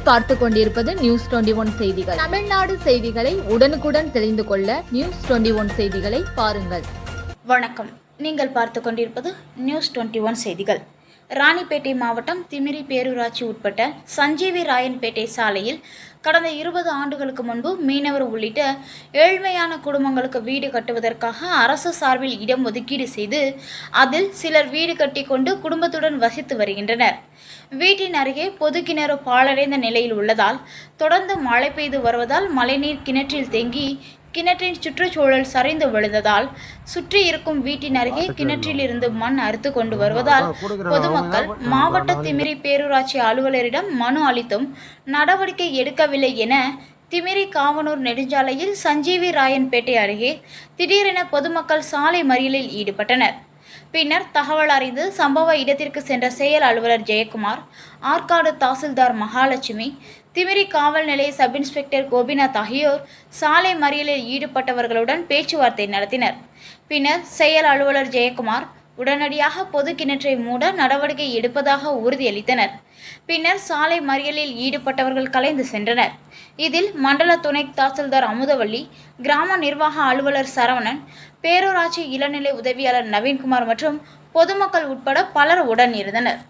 பார்த்து கொண்டிருப்பது நியூஸ் 21 செய்திகள். தமிழ்நாடு செய்திகளை உடனுக்குடன் தெரிந்து கொள்ள நியூஸ் 21 செய்திகளை பாருங்கள். வணக்கம். நீங்கள் பார்த்து கொண்டிருப்பது நியூஸ் 21 செய்திகள். ராணிப்பேட்டை மாவட்டம் திமிரி பேரூராட்சி உட்பட்ட சஞ்சீவி ராயன்பேட்டை சாலையில் கடந்த 20 ஆண்டுகளுக்கு முன்பு மீனவர் உள்ளிட்ட ஏழ்மையான குடும்பங்களுக்கு வீடு கட்டுவதற்காக அரசு சார்பில் இடம் ஒதுக்கீடு செய்து அதில் சிலர் வீடு கட்டி கொண்டு குடும்பத்துடன் வசித்து வருகின்றனர். வீட்டின் அருகே பொது கிணறு பாழடைந்த நிலையில் உள்ளதால் தொடர்ந்து மழை பெய்து வருவதால் மழைநீர் கிணற்றில் தேங்கி கிணற்றின் சுற்றுச்சூழல் சரிந்து விழுந்ததால் சுற்றி இருக்கும் வீட்டின் அருகே கிணற்றில் இருந்து மண் அறுத்து கொண்டு வருவதால் பொதுமக்கள் மாவட்ட திமிரி பேரூராட்சி அலுவலரிடம் மனு அளித்தும் நடவடிக்கை எடுக்கவில்லை என திமிரி காவனூர் நெடுஞ்சாலையில் சஞ்சீவி ராயன்பேட்டை அருகே திடீரென பொதுமக்கள் சாலை மறியலில் ஈடுபட்டனர். பின்னர் தகவல் அறிந்து சம்பவ இடத்திற்கு சென்ற செயல் அலுவலர் ஜெயக்குமார், ஆற்காடு தாசில்தார் மகாலட்சுமி, திமிரி காவல் நிலைய சப் இன்ஸ்பெக்டர் கோபிநாத் ஆகியோர் சாலை மறியலில் ஈடுபட்டவர்களுடன் பேச்சுவார்த்தை நடத்தினர். பின்னர் செயல் அலுவலர் ஜெயக்குமார் உடனடியாக பொது கிணற்றை மூட நடவடிக்கை எடுப்பதாக உறுதியளித்தனர். பின்னர் சாலை மறியலில் ஈடுபட்டவர்கள் கலைந்து சென்றனர். இதில் மண்டல துணை தாசில்தார் அமுதவள்ளி, கிராம நிர்வாக அலுவலர் சரவணன், பேரூராட்சி இளநிலை உதவியாளர் நவீன்குமார் மற்றும் பொதுமக்கள் உட்பட பலர் உடன் இருந்தனர்.